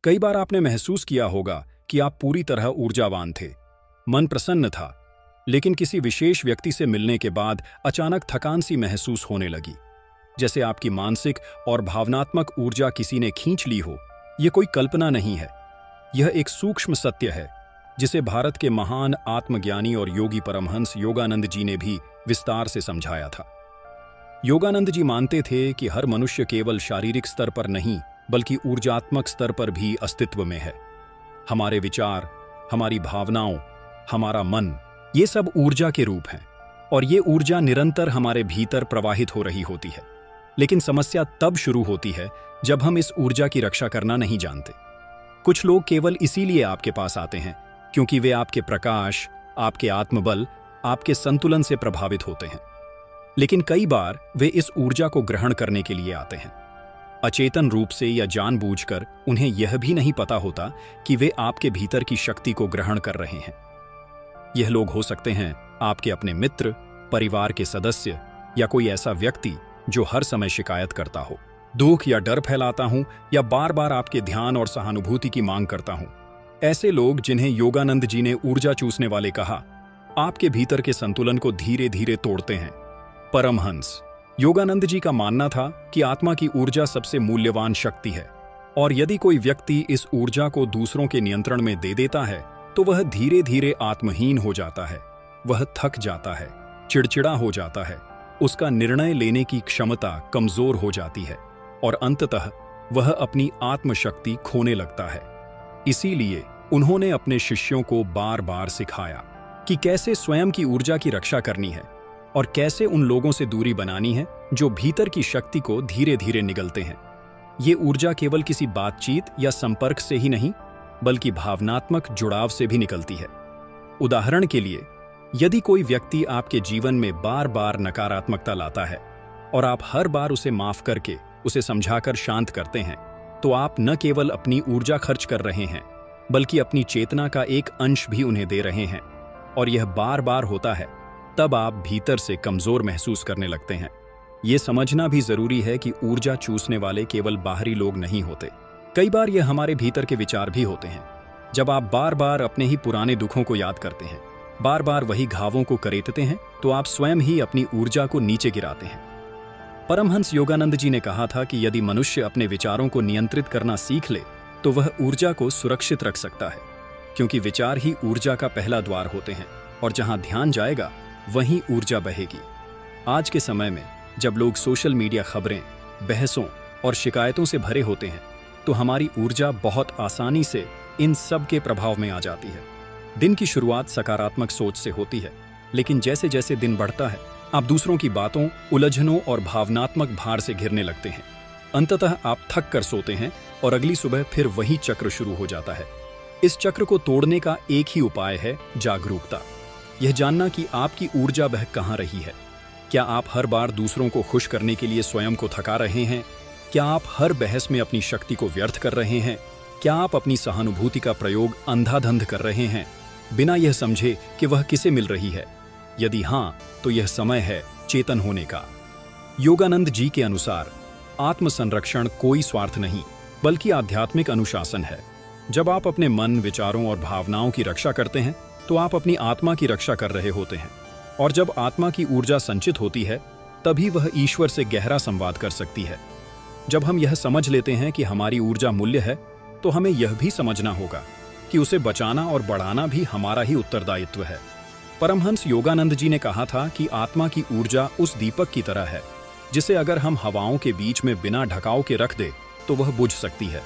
कई बार आपने महसूस किया होगा कि आप पूरी तरह ऊर्जावान थे, मन प्रसन्न था, लेकिन किसी विशेष व्यक्ति से मिलने के बाद अचानक थकान सी महसूस होने लगी, जैसे आपकी मानसिक और भावनात्मक ऊर्जा किसी ने खींच ली हो। यह कोई कल्पना नहीं है, यह एक सूक्ष्म सत्य है जिसे भारत के महान आत्मज्ञानी और योगी परमहंस योगानंद जी ने भी विस्तार से समझाया था। योगानंद जी मानते थे कि हर मनुष्य केवल शारीरिक स्तर पर नहीं बल्कि ऊर्जात्मक स्तर पर भी अस्तित्व में है। हमारे विचार, हमारी भावनाओं, हमारा मन, ये सब ऊर्जा के रूप हैं और ये ऊर्जा निरंतर हमारे भीतर प्रवाहित हो रही होती है। लेकिन समस्या तब शुरू होती है जब हम इस ऊर्जा की रक्षा करना नहीं जानते। कुछ लोग केवल इसीलिए आपके पास आते हैं क्योंकि वे आपके प्रकाश, आपके आत्मबल, आपके संतुलन से प्रभावित होते हैं। लेकिन कई बार वे इस ऊर्जा को ग्रहण करने के लिए आते हैं। अचेतन रूप से या जानबूझकर उन्हें यह भी नहीं पता होता कि वे आपके भीतर की शक्ति को ग्रहण कर रहे हैं। यह लोग हो सकते हैं आपके अपने मित्र, परिवार के सदस्य या कोई ऐसा व्यक्ति जो हर समय शिकायत करता हो, दुख या डर फैलाता हूं या बार बार आपके ध्यान और सहानुभूति की मांग करता हूं। ऐसे लोग जिन्हें योगानंद जी ने ऊर्जा चूसने वाले कहा, आपके भीतर के संतुलन को धीरे धीरे तोड़ते हैं। परमहंस योगानंद जी का मानना था कि आत्मा की ऊर्जा सबसे मूल्यवान शक्ति है और यदि कोई व्यक्ति इस ऊर्जा को दूसरों के नियंत्रण में दे देता है तो वह धीरे धीरे आत्महीन हो जाता है, वह थक जाता है, चिड़चिड़ा हो जाता है, उसका निर्णय लेने की क्षमता कमजोर हो जाती है और अंततः वह अपनी आत्मशक्ति खोने लगता है। इसीलिए उन्होंने अपने शिष्यों को बार बार सिखाया कि कैसे स्वयं की ऊर्जा की रक्षा करनी है और कैसे उन लोगों से दूरी बनानी है जो भीतर की शक्ति को धीरे धीरे निगलते हैं। ये ऊर्जा केवल किसी बातचीत या संपर्क से ही नहीं बल्कि भावनात्मक जुड़ाव से भी निकलती है। उदाहरण के लिए, यदि कोई व्यक्ति आपके जीवन में बार बार नकारात्मकता लाता है और आप हर बार उसे माफ करके, उसे समझाकर शांत करते हैं, तो आप न केवल अपनी ऊर्जा खर्च कर रहे हैं बल्कि अपनी चेतना का एक अंश भी उन्हें दे रहे हैं। और यह बार बार होता है तब आप भीतर से कमजोर महसूस करने लगते हैं। यह समझना भी जरूरी है कि ऊर्जा चूसने वाले केवल बाहरी लोग नहीं होते, कई बार यह हमारे भीतर के विचार भी होते हैं। जब आप बार बार अपने ही पुराने दुखों को याद करते हैं, बार बार वही घावों को करेतते हैं, तो आप स्वयं ही अपनी ऊर्जा को नीचे गिराते हैं। परमहंस योगानंद जी ने कहा था कि यदि मनुष्य अपने विचारों को नियंत्रित करना सीख ले तो वह ऊर्जा को सुरक्षित रख सकता है, क्योंकि विचार ही ऊर्जा का पहला द्वार होते हैं और जहां ध्यान जाएगा वहीं ऊर्जा बहेगी। आज के समय में जब लोग सोशल मीडिया खबरें, बहसों और शिकायतों से भरे होते हैं तो हमारी ऊर्जा बहुत आसानी से इन सब के प्रभाव में आ जाती है। दिन की शुरुआत सकारात्मक सोच से होती है, लेकिन जैसे जैसे दिन बढ़ता है आप दूसरों की बातों, उलझनों और भावनात्मक भार से घिरने लगते हैं। अंततः आप थक कर सोते हैं और अगली सुबह फिर वही चक्र शुरू हो जाता है। इस चक्र को तोड़ने का एक ही उपाय है जागरूकता। यह जानना कि आपकी ऊर्जा वह कहाँ रही है। क्या आप हर बार दूसरों को खुश करने के लिए स्वयं को थका रहे हैं? क्या आप हर बहस में अपनी शक्ति को व्यर्थ कर रहे हैं? क्या आप अपनी सहानुभूति का प्रयोग अंधाधंध कर रहे हैं बिना यह समझे कि वह किसे मिल रही है? यदि हाँ, तो यह समय है चेतन होने का। योगानंद जी के अनुसार आत्मसंरक्षण कोई स्वार्थ नहीं बल्कि आध्यात्मिक अनुशासन है। जब आप अपने मन, विचारों और भावनाओं की रक्षा करते हैं तो आप अपनी आत्मा की रक्षा कर रहे होते हैं, और जब आत्मा की ऊर्जा संचित होती है तभी वह ईश्वर से गहरा संवाद कर सकती है। जब हम यह समझ लेते हैं कि हमारी ऊर्जा मूल्य है तो हमें यह भी समझना होगा कि उसे बचाना और बढ़ाना भी हमारा ही उत्तरदायित्व है। परमहंस योगानंद जी ने कहा था कि आत्मा की ऊर्जा उस दीपक की तरह है जिसे अगर हम हवाओं के बीच में बिना ढकाव के रख दे तो वह बुझ सकती है।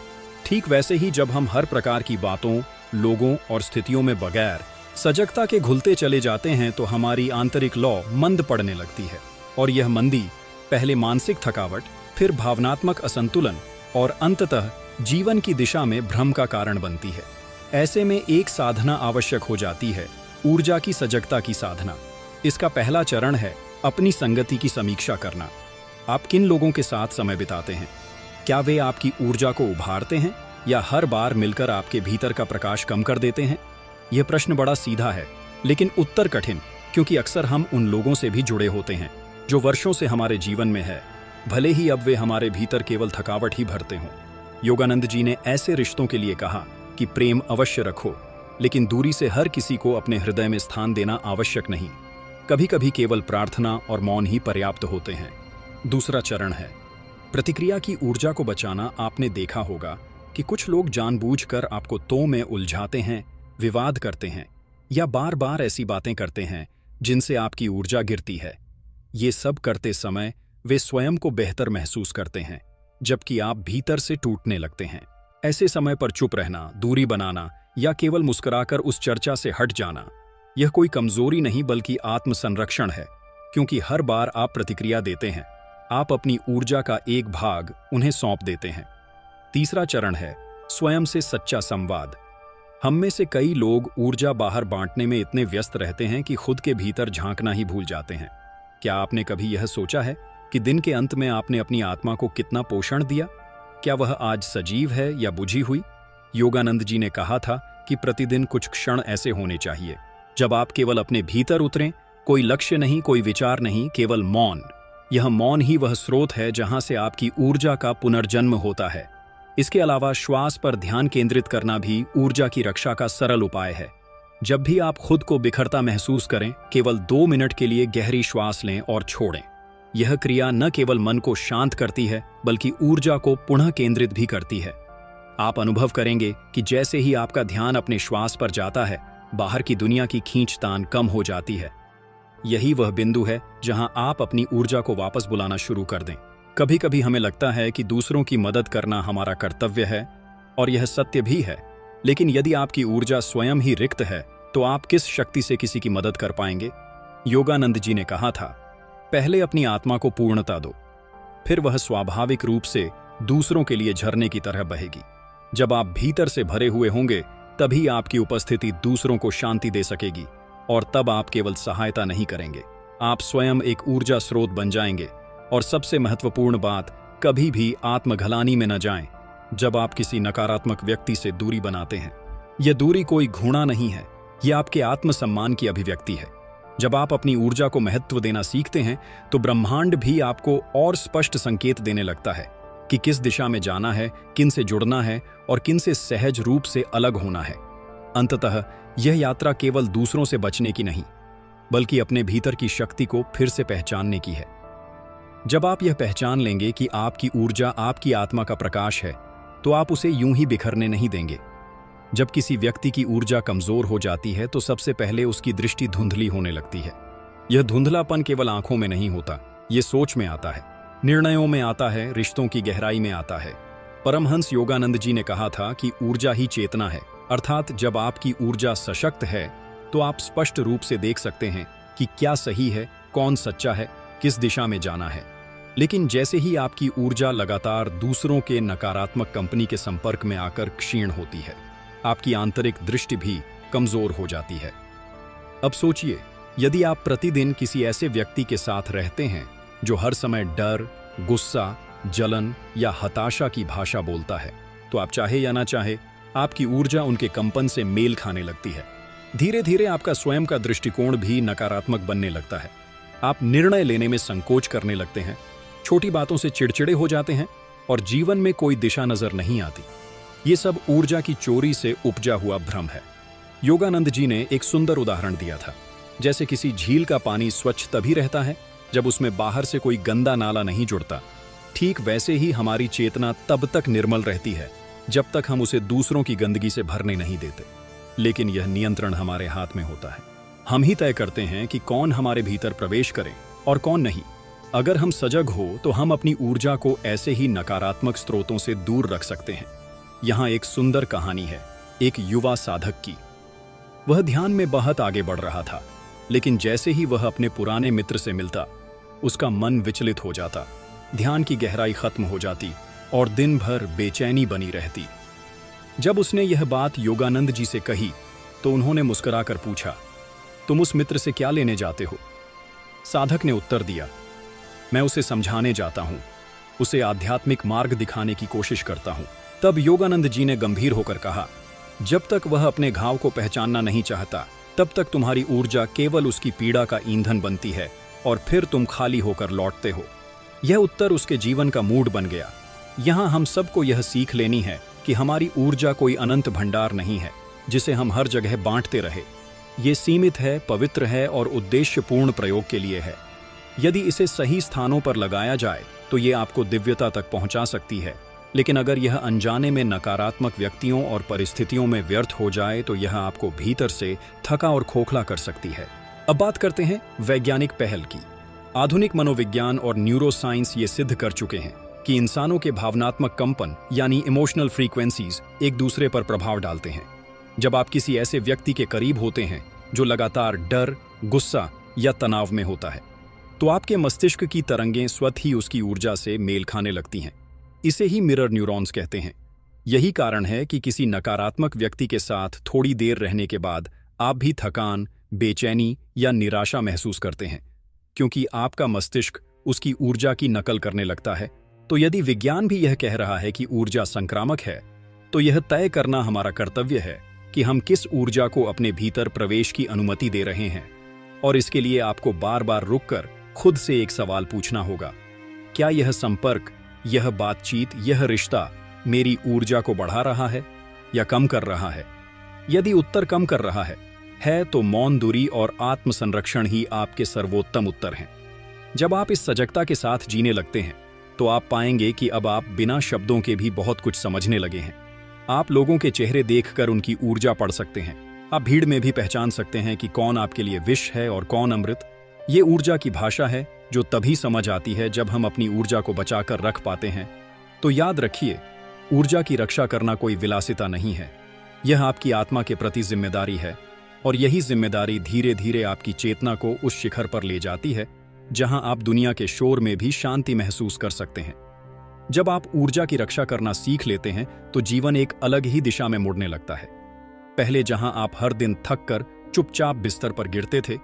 ठीक वैसे ही जब हम हर प्रकार की बातों, लोगों और स्थितियों में बगैर सजगता के घुलते चले जाते हैं तो हमारी आंतरिक लौ मंद पड़ने लगती है, और यह मंदी पहले मानसिक थकावट, फिर भावनात्मक असंतुलन और अंततः जीवन की दिशा में भ्रम का कारण बनती है। ऐसे में एक साधना आवश्यक हो जाती है, ऊर्जा की सजगता की साधना। इसका पहला चरण है अपनी संगति की समीक्षा करना। आप किन लोगों के साथ समय बिताते हैं? क्या वे आपकी ऊर्जा को उभारते हैं या हर बार मिलकर आपके भीतर का प्रकाश कम कर देते हैं? यह प्रश्न बड़ा सीधा है लेकिन उत्तर कठिन, क्योंकि अक्सर हम उन लोगों से भी जुड़े होते हैं जो वर्षों से हमारे जीवन में है, भले ही अब वे हमारे भीतर केवल थकावट ही भरते हों। योगानंद जी ने ऐसे रिश्तों के लिए कहा कि प्रेम अवश्य रखो, लेकिन दूरी से हर किसी को अपने हृदय में स्थान देना आवश्यक नहीं। कभी कभी केवल प्रार्थना और मौन ही पर्याप्त होते हैं। दूसरा चरण है प्रतिक्रिया की ऊर्जा को बचाना। आपने देखा होगा कि कुछ लोग जानबूझकर आपको तो में उलझाते हैं, विवाद करते हैं या बार बार ऐसी बातें करते हैं जिनसे आपकी ऊर्जा गिरती है। ये सब करते समय वे स्वयं को बेहतर महसूस करते हैं, जबकि आप भीतर से टूटने लगते हैं। ऐसे समय पर चुप रहना, दूरी बनाना या केवल मुस्कुराकर उस चर्चा से हट जाना, यह कोई कमजोरी नहीं बल्कि आत्मसंरक्षण है, क्योंकि हर बार आप प्रतिक्रिया देते हैं, आप अपनी ऊर्जा का एक भाग उन्हें सौंप देते हैं। तीसरा चरण है स्वयं से सच्चा संवाद। हम में से कई लोग ऊर्जा बाहर बांटने में इतने व्यस्त रहते हैं कि खुद के भीतर झांकना ही भूल जाते हैं। क्या आपने कभी यह सोचा है कि दिन के अंत में आपने अपनी आत्मा को कितना पोषण दिया? क्या वह आज सजीव है या बुझी हुई? योगानंद जी ने कहा था कि प्रतिदिन कुछ क्षण ऐसे होने चाहिए जब आप केवल अपने भीतर उतरें, कोई लक्ष्य नहीं, कोई विचार नहीं, केवल मौन। यह मौन ही वह स्रोत है जहां से आपकी ऊर्जा का पुनर्जन्म होता है। इसके अलावा श्वास पर ध्यान केंद्रित करना भी ऊर्जा की रक्षा का सरल उपाय है। जब भी आप खुद को बिखरता महसूस करें, केवल 2 मिनट के लिए गहरी श्वास लें और छोड़ें। यह क्रिया न केवल मन को शांत करती है बल्कि ऊर्जा को पुनः केंद्रित भी करती है। आप अनुभव करेंगे कि जैसे ही आपका ध्यान अपने श्वास पर जाता है, बाहर की दुनिया की खींचतान कम हो जाती है। यही वह बिंदु है जहां आप अपनी ऊर्जा को वापस बुलाना शुरू कर दें। कभी कभी हमें लगता है कि दूसरों की मदद करना हमारा कर्तव्य है, और यह सत्य भी है, लेकिन यदि आपकी ऊर्जा स्वयं ही रिक्त है तो आप किस शक्ति से किसी की मदद कर पाएंगे? योगानंद जी ने कहा था, पहले अपनी आत्मा को पूर्णता दो, फिर वह स्वाभाविक रूप से दूसरों के लिए झरने की तरह बहेगी। जब आप भीतर से भरे हुए होंगे, तभी आपकी उपस्थिति दूसरों को शांति दे सकेगी, और तब आप केवल सहायता नहीं करेंगे, आप स्वयं एक ऊर्जा स्रोत बन जाएंगे। और सबसे महत्वपूर्ण बात, कभी भी आत्मघलानी में न जाएं। जब आप किसी नकारात्मक व्यक्ति से दूरी बनाते हैं, यह दूरी कोई घृणा नहीं है, यह आपके आत्मसम्मान की अभिव्यक्ति है। जब आप अपनी ऊर्जा को महत्व देना सीखते हैं तो ब्रह्मांड भी आपको और स्पष्ट संकेत देने लगता है कि किस दिशा में जाना है, किन से जुड़ना है और किन से सहज रूप से अलग होना है। अंततः यह यात्रा केवल दूसरों से बचने की नहीं, बल्कि अपने भीतर की शक्ति को फिर से पहचानने की है। जब आप यह पहचान लेंगे कि आपकी ऊर्जा आपकी आत्मा का प्रकाश है, तो आप उसे यूं ही बिखरने नहीं देंगे। जब किसी व्यक्ति की ऊर्जा कमजोर हो जाती है तो सबसे पहले उसकी दृष्टि धुंधली होने लगती है। यह धुंधलापन केवल आंखों में नहीं होता, ये सोच में आता है, निर्णयों में आता है, रिश्तों की गहराई में आता है। परमहंस योगानंद जी ने कहा था कि ऊर्जा ही चेतना है, अर्थात जब आपकी ऊर्जा सशक्त है तो आप स्पष्ट रूप से देख सकते हैं कि क्या सही है, कौन सच्चा है, किस दिशा में जाना है। लेकिन जैसे ही आपकी ऊर्जा लगातार दूसरों के नकारात्मक कंपनी के संपर्क में आकर क्षीण होती है, आपकी आंतरिक दृष्टि भी कमजोर हो जाती है। अब सोचिए, यदि आप प्रतिदिन किसी ऐसे व्यक्ति के साथ रहते हैं जो हर समय डर, गुस्सा, जलन या हताशा की भाषा बोलता है, तो आप चाहे या ना चाहे आपकी ऊर्जा उनके कंपन से मेल खाने लगती है। धीरे धीरे आपका स्वयं का दृष्टिकोण भी नकारात्मक बनने लगता है। आप निर्णय लेने में संकोच करने लगते हैं, छोटी बातों से चिड़चिड़े हो जाते हैं और जीवन में कोई दिशा नजर नहीं आती। ये सब ऊर्जा की चोरी से उपजा हुआ भ्रम है। योगानंद जी ने एक सुंदर उदाहरण दिया था। जैसे किसी झील का पानी स्वच्छ तभी रहता है जब उसमें बाहर से कोई गंदा नाला नहीं जुड़ता, ठीक वैसे ही हमारी चेतना तब तक निर्मल रहती है जब तक हम उसे दूसरों की गंदगी से भरने नहीं देते। लेकिन यह नियंत्रण हमारे हाथ में होता है। हम ही तय करते हैं कि कौन हमारे भीतर प्रवेश करे और कौन नहीं। अगर हम सजग हो तो हम अपनी ऊर्जा को ऐसे ही नकारात्मक स्रोतों से दूर रख सकते हैं। यहाँ एक सुंदर कहानी है एक युवा साधक की। वह ध्यान में बहुत आगे बढ़ रहा था, लेकिन जैसे ही वह अपने पुराने मित्र से मिलता, उसका मन विचलित हो जाता, ध्यान की गहराई खत्म हो जाती और दिन भर बेचैनी बनी रहती। जब उसने यह बात योगानंद जी से कही तो उन्होंने मुस्कुराकर पूछा, तुम उस मित्र से क्या लेने जाते हो? साधक ने उत्तर दिया, मैं उसे समझाने जाता हूं, उसे आध्यात्मिक मार्ग दिखाने की कोशिश करता हूं। तब योगानंद जी ने गंभीर होकर कहा, जब तक वह अपने घाव को पहचानना नहीं चाहता, तब तक तुम्हारी ऊर्जा केवल उसकी पीड़ा का ईंधन बनती है और फिर तुम खाली होकर लौटते हो। यह उत्तर उसके जीवन का मूड बन गया। यहाँ हम सबको यह सीख लेनी है कि हमारी ऊर्जा कोई अनंत भंडार नहीं है जिसे हम हर जगह बांटते रहे। ये सीमित है, पवित्र है और उद्देश्यपूर्ण प्रयोग के लिए है। यदि इसे सही स्थानों पर लगाया जाए तो ये आपको दिव्यता तक पहुंचा सकती है, लेकिन अगर यह अनजाने में नकारात्मक व्यक्तियों और परिस्थितियों में व्यर्थ हो जाए तो यह आपको भीतर से थका और खोखला कर सकती है। अब बात करते हैं वैज्ञानिक पहल की। आधुनिक मनोविज्ञान और न्यूरोसाइंस ये सिद्ध कर चुके हैं कि इंसानों के भावनात्मक कंपन यानी इमोशनल फ्रीक्वेंसीज एक दूसरे पर प्रभाव डालते हैं। जब आप किसी ऐसे व्यक्ति के करीब होते हैं जो लगातार डर, गुस्सा या तनाव में होता है, तो आपके मस्तिष्क की तरंगें स्वतः ही उसकी ऊर्जा से मेल खाने लगती हैं। इसे ही मिरर न्यूरॉन्स कहते हैं। यही कारण है कि किसी नकारात्मक व्यक्ति के साथ थोड़ी देर रहने के बाद आप भी थकान, बेचैनी या निराशा महसूस करते हैं, क्योंकि आपका मस्तिष्क उसकी ऊर्जा की नकल करने लगता है। तो यदि विज्ञान भी यह कह रहा है कि ऊर्जा संक्रामक है, तो यह तय करना हमारा कर्तव्य है कि हम किस ऊर्जा को अपने भीतर प्रवेश की अनुमति दे रहे हैं। और इसके लिए आपको बार बार रुककर खुद से एक सवाल पूछना होगा, क्या यह संपर्क, यह बातचीत, यह रिश्ता मेरी ऊर्जा को बढ़ा रहा है या कम कर रहा है? यदि उत्तर कम कर रहा है तो मौन, दूरी और आत्मसंरक्षण ही आपके सर्वोत्तम उत्तर हैं। जब आप इस सजगता के साथ जीने लगते हैं तो आप पाएंगे कि अब आप बिना शब्दों के भी बहुत कुछ समझने लगे हैं। आप लोगों के चेहरे देखकर उनकी ऊर्जा पढ़ सकते हैं। आप भीड़ में भी पहचान सकते हैं कि कौन आपके लिए विष है और कौन अमृत। ये ऊर्जा की भाषा है जो तभी समझ आती है जब हम अपनी ऊर्जा को बचाकर रख पाते हैं। तो याद रखिए, ऊर्जा की रक्षा करना कोई विलासिता नहीं है, यह आपकी आत्मा के प्रति जिम्मेदारी है। और यही जिम्मेदारी धीरे धीरे आपकी चेतना को उस शिखर पर ले जाती है जहां आप दुनिया के शोर में भी शांति महसूस कर सकते हैं। जब आप ऊर्जा की रक्षा करना सीख लेते हैं तो जीवन एक अलग ही दिशा में मुड़ने लगता है। पहले जहां आप हर दिन थक कर चुपचाप बिस्तर पर गिरते थे,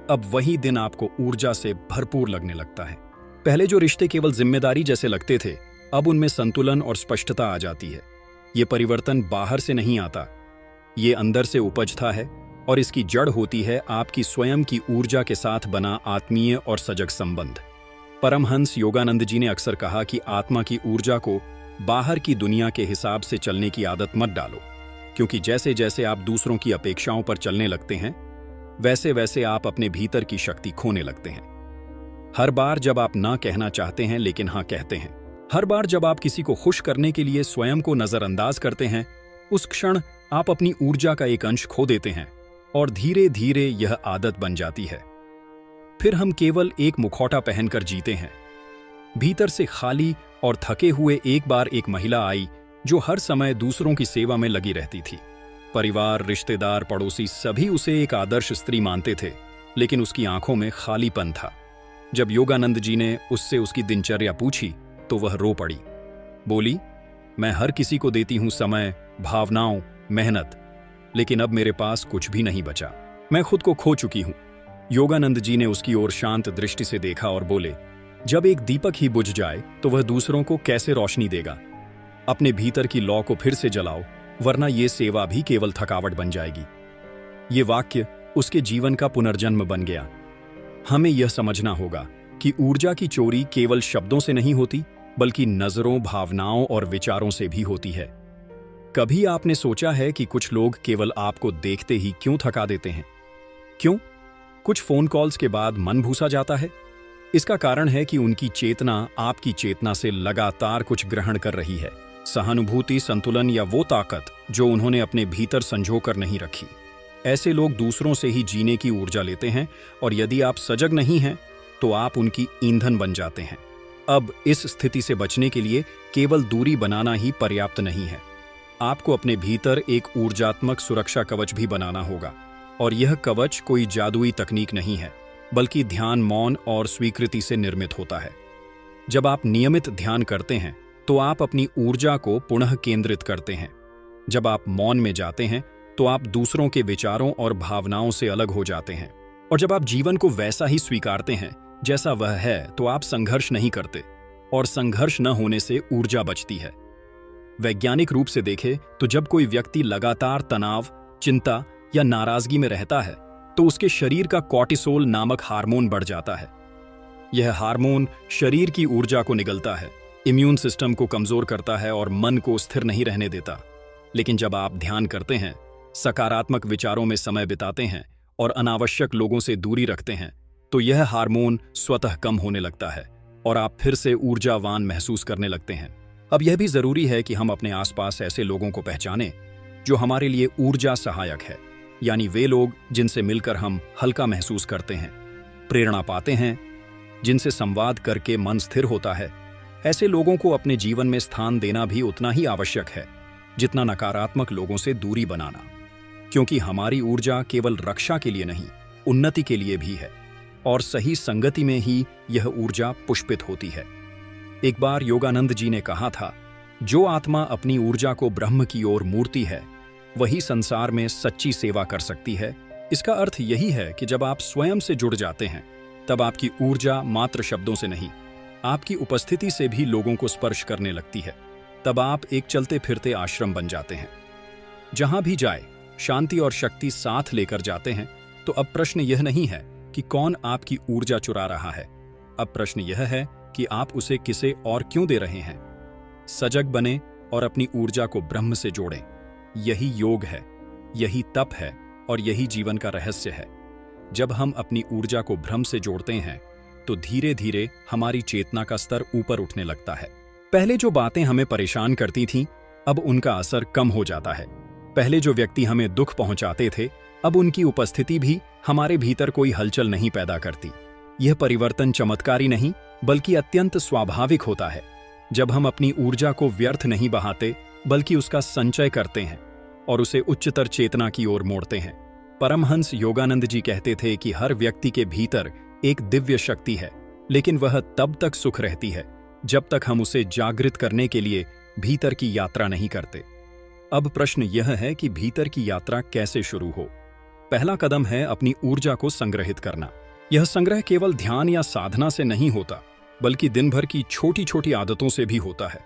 अब वही दिन आपको ऊर्जा से भरपूर लगने लगता है। पहले जो रिश्ते केवल जिम्मेदारी जैसे लगते थे, अब उनमें संतुलन और स्पष्टता आ जाती है। ये परिवर्तन बाहर से नहीं आता, ये अंदर से उपजता है और इसकी जड़ होती है आपकी स्वयं की ऊर्जा के साथ बना आत्मीय और सजग संबंध। परमहंस योगानंद जी ने अक्सर कहा कि आत्मा की ऊर्जा को बाहर की दुनिया के हिसाब से चलने की आदत मत डालो, क्योंकि जैसे जैसे आप दूसरों की अपेक्षाओं पर चलने लगते हैं, वैसे वैसे आप अपने भीतर की शक्ति खोने लगते हैं। हर बार जब आप ना कहना चाहते हैं लेकिन हाँ कहते हैं, हर बार जब आप किसी को खुश करने के लिए स्वयं को नजरअंदाज करते हैं, उस क्षण आप अपनी ऊर्जा का एक अंश खो देते हैं और धीरे धीरे यह आदत बन जाती है। फिर हम केवल एक मुखौटा पहनकर जीते हैं। भीतर से खाली और थके हुए एक बार एक महिला आई जो हर समय दूसरों की सेवा में लगी रहती थी। परिवार, रिश्तेदार, पड़ोसी सभी उसे एक आदर्श स्त्री मानते थे, लेकिन उसकी आंखों में खालीपन था। जब योगानंद जी ने उससे उसकी दिनचर्या पूछी तो वह रो पड़ी। बोली, मैं हर किसी को देती हूं समय, भावनाओं, मेहनत, लेकिन अब मेरे पास कुछ भी नहीं बचा। मैं खुद को खो चुकी हूं। योगानंद जी ने उसकी ओर शांत दृष्टि से देखा और बोले, जब एक दीपक ही बुझ जाए तो वह दूसरों को कैसे रोशनी देगा? अपने भीतर की लौ को फिर से जलाओ, वरना ये सेवा भी केवल थकावट बन जाएगी। ये वाक्य उसके जीवन का पुनर्जन्म बन गया। हमें यह समझना होगा कि ऊर्जा की चोरी केवल शब्दों से नहीं होती, बल्कि नजरों, भावनाओं और विचारों से भी होती है। कभी आपने सोचा है कि कुछ लोग केवल आपको देखते ही क्यों थका देते हैं? क्यों? कुछ फोन कॉल्स के बाद मन भूसा जाता है। इसका कारण है कि उनकी चेतना आपकी चेतना से लगातार कुछ ग्रहण कर रही है। सहानुभूति, संतुलन या वो ताकत जो उन्होंने अपने भीतर संजो कर नहीं रखी। ऐसे लोग दूसरों से ही जीने की ऊर्जा लेते हैं और यदि आप सजग नहीं हैं तो आप उनकी ईंधन बन जाते हैं। अब इस स्थिति से बचने के लिए केवल दूरी बनाना ही पर्याप्त नहीं है। आपको अपने भीतर एक ऊर्जात्मक सुरक्षा कवच भी बनाना होगा, और यह कवच कोई जादुई तकनीक नहीं है, बल्कि ध्यान, मौन और स्वीकृति से निर्मित होता है। जब आप नियमित ध्यान करते हैं तो आप अपनी ऊर्जा को पुनः केंद्रित करते हैं। जब आप मौन में जाते हैं तो आप दूसरों के विचारों और भावनाओं से अलग हो जाते हैं, और जब आप जीवन को वैसा ही स्वीकारते हैं जैसा वह है, तो आप संघर्ष नहीं करते, और संघर्ष न होने से ऊर्जा बचती है। वैज्ञानिक रूप से देखें तो जब कोई व्यक्ति लगातार तनाव, चिंता या नाराजगी में रहता है तो उसके शरीर का कॉर्टिसोल नामक हार्मोन बढ़ जाता है। यह हार्मोन शरीर की ऊर्जा को निगलता है। इम्यून सिस्टम को कमजोर करता है और मन को स्थिर नहीं रहने देता। लेकिन जब आप ध्यान करते हैं, सकारात्मक विचारों में समय बिताते हैं और अनावश्यक लोगों से दूरी रखते हैं, तो यह हार्मोन स्वतः कम होने लगता है और आप फिर से ऊर्जावान महसूस करने लगते हैं। अब यह भी जरूरी है कि हम अपने आसपास ऐसे लोगों को पहचानें जो हमारे लिए ऊर्जा सहायक है, यानी वे लोग जिनसे मिलकर हम हल्का महसूस करते हैं, प्रेरणा पाते हैं, जिनसे संवाद करके मन स्थिर होता है। ऐसे लोगों को अपने जीवन में स्थान देना भी उतना ही आवश्यक है जितना नकारात्मक लोगों से दूरी बनाना, क्योंकि हमारी ऊर्जा केवल रक्षा के लिए नहीं, उन्नति के लिए भी है और सही संगति में ही यह ऊर्जा पुष्पित होती है। एक बार योगानंद जी ने कहा था, जो आत्मा अपनी ऊर्जा को ब्रह्म की ओर मूर्ति है, वही संसार में सच्ची सेवा कर सकती है। इसका अर्थ यही है कि जब आप स्वयं से जुड़ जाते हैं, तब आपकी ऊर्जा मात्र शब्दों से नहीं, आपकी उपस्थिति से भी लोगों को स्पर्श करने लगती है। तब आप एक चलते फिरते आश्रम बन जाते हैं। जहां भी जाए, शांति और शक्ति साथ लेकर जाते हैं। तो अब प्रश्न यह नहीं है कि कौन आपकी ऊर्जा चुरा रहा है, अब प्रश्न यह है कि आप उसे किसे और क्यों दे रहे हैं। सजग बने और अपनी ऊर्जा को ब्रह्म से जोड़ें। यही योग है, यही तप है और यही जीवन का रहस्य है। जब हम अपनी ऊर्जा को ब्रह्म से जोड़ते हैं, तो धीरे धीरे हमारी चेतना का स्तर ऊपर उठने लगता है। पहले जो बातें हमें परेशान करती थीं, अब उनका असर कम हो जाता है। पहले जो व्यक्ति हमें दुख पहुंचाते थे, अब उनकी उपस्थिति भी हमारे भीतर कोई हलचल नहीं पैदा करती। यह परिवर्तन चमत्कारी नहीं, बल्कि अत्यंत स्वाभाविक होता है। जब हम अपनी ऊर्जा को व्यर्थ नहीं बहाते, बल्कि उसका संचय करते हैं और उसे उच्चतर चेतना की ओर मोड़ते हैं। परमहंस योगानंद जी कहते थे कि हर व्यक्ति के भीतर एक दिव्य शक्ति है, लेकिन वह तब तक सुख रहती है जब तक हम उसे जागृत करने के लिए भीतर की यात्रा नहीं करते। अब प्रश्न यह है कि भीतर की यात्रा कैसे शुरू हो। पहला कदम है अपनी ऊर्जा को संग्रहित करना। यह संग्रह केवल ध्यान या साधना से नहीं होता, बल्कि दिन भर की छोटी छोटी आदतों से भी होता है।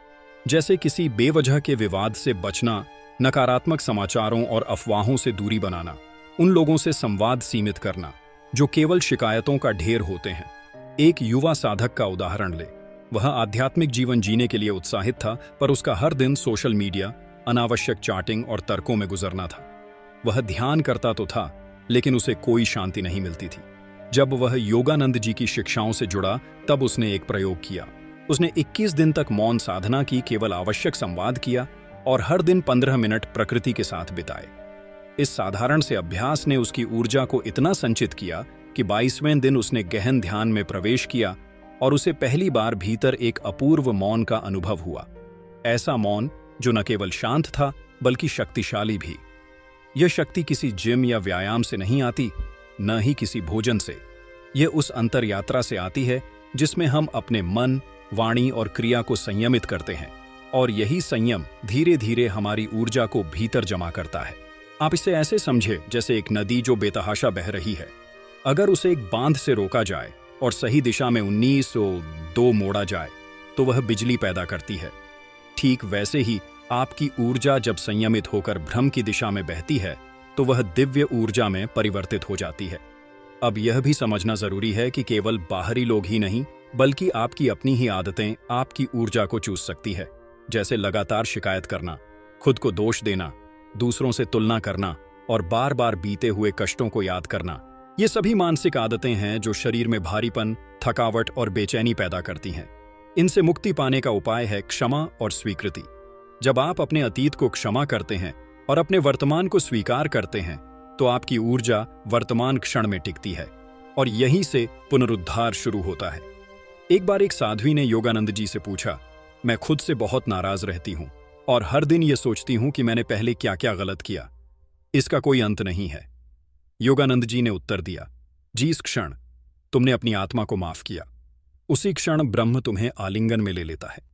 जैसे किसी बेवजह के विवाद से बचना, नकारात्मक समाचारों और अफवाहों से दूरी बनाना, उन लोगों से संवाद सीमित करना जो केवल शिकायतों का ढेर होते हैं। एक युवा साधक का उदाहरण ले। वह आध्यात्मिक जीवन जीने के लिए उत्साहित था, पर उसका हर दिन सोशल मीडिया, अनावश्यक चैटिंग और तर्कों में गुजरना था। वह ध्यान करता तो था, लेकिन उसे कोई शांति नहीं मिलती थी। जब वह योगानंद जी की शिक्षाओं से जुड़ा, तब उसने एक प्रयोग किया। उसने 21 दिन तक मौन साधना की, केवल आवश्यक संवाद किया और हर दिन 15 मिनट प्रकृति के साथ बिताए। इस साधारण से अभ्यास ने उसकी ऊर्जा को इतना संचित किया कि 22वें दिन उसने गहन ध्यान में प्रवेश किया और उसे पहली बार भीतर एक अपूर्व मौन का अनुभव हुआ। ऐसा मौन जो न केवल शांत था, बल्कि शक्तिशाली भी। यह शक्ति किसी जिम या व्यायाम से नहीं आती, न ही किसी भोजन से। यह उस अंतर यात्रा से आती है जिसमें हम अपने मन, वाणी और क्रिया को संयमित करते हैं, और यही संयम धीरे धीरे हमारी ऊर्जा को भीतर जमा करता है। आप इसे ऐसे समझे जैसे एक नदी जो बेतहाशा बह रही है। अगर उसे एक बांध से रोका जाए और सही दिशा में 1902 मोड़ा जाए, तो वह बिजली पैदा करती है। ठीक वैसे ही आपकी ऊर्जा जब संयमित होकर ब्रह्म की दिशा में बहती है, तो वह दिव्य ऊर्जा में परिवर्तित हो जाती है। अब यह भी समझना जरूरी है कि केवल बाहरी लोग ही नहीं, बल्कि आपकी अपनी ही आदतें आपकी ऊर्जा को चूस सकती है। जैसे लगातार शिकायत करना, खुद को दोष देना, दूसरों से तुलना करना और बार बार बीते हुए कष्टों को याद करना। ये सभी मानसिक आदतें हैं जो शरीर में भारीपन, थकावट और बेचैनी पैदा करती हैं। इनसे मुक्ति पाने का उपाय है क्षमा और स्वीकृति। जब आप अपने अतीत को क्षमा करते हैं और अपने वर्तमान को स्वीकार करते हैं, तो आपकी ऊर्जा वर्तमान क्षण में टिकती है और यहीं से पुनरुद्धार शुरू होता है। एक बार एक साध्वी ने योगानंद जी से पूछा, मैं खुद से बहुत नाराज रहती हूं और हर दिन ये सोचती हूं कि मैंने पहले क्या क्या गलत किया, इसका कोई अंत नहीं है। योगानंद जी ने उत्तर दिया, जिस क्षण तुमने अपनी आत्मा को माफ किया, उसी क्षण ब्रह्म तुम्हें आलिंगन में ले लेता है।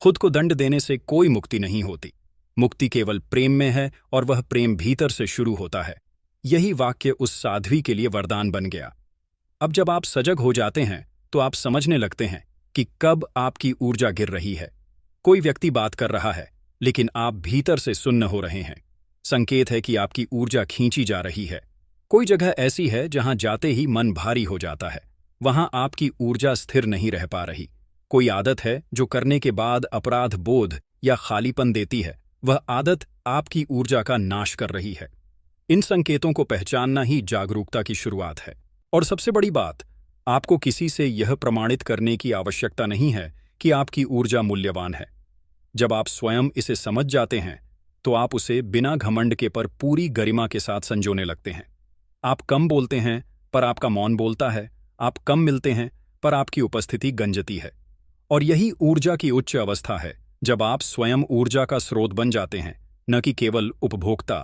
खुद को दंड देने से कोई मुक्ति नहीं होती। मुक्ति केवल प्रेम में है और वह प्रेम भीतर से शुरू होता है। यही वाक्य उस साध्वी के लिए वरदान बन गया। अब जब आप सजग हो जाते हैं, तो आप समझने लगते हैं कि कब आपकी ऊर्जा गिर रही है। कोई व्यक्ति बात कर रहा है, लेकिन आप भीतर से सुन्न हो रहे हैं। संकेत है कि आपकी ऊर्जा खींची जा रही है। कोई जगह ऐसी है जहां जाते ही मन भारी हो जाता है। वहां आपकी ऊर्जा स्थिर नहीं रह पा रही। कोई आदत है जो करने के बाद अपराध बोध या खालीपन देती है, वह आदत आपकी ऊर्जा का नाश कर रही है। इन संकेतों को पहचानना ही जागरूकता की शुरुआत है। और सबसे बड़ी बात, आपको किसी से यह प्रमाणित करने की आवश्यकता नहीं है कि आपकी ऊर्जा मूल्यवान है। जब आप स्वयं इसे समझ जाते हैं तो आप उसे बिना घमंड के पर पूरी गरिमा के साथ संजोने लगते हैं। आप कम बोलते हैं पर आपका मौन बोलता है, आप कम मिलते हैं पर आपकी उपस्थिति गंजती है। और यही ऊर्जा की उच्च अवस्था है, जब आप स्वयं ऊर्जा का स्रोत बन जाते हैं, न कि केवल उपभोक्ता।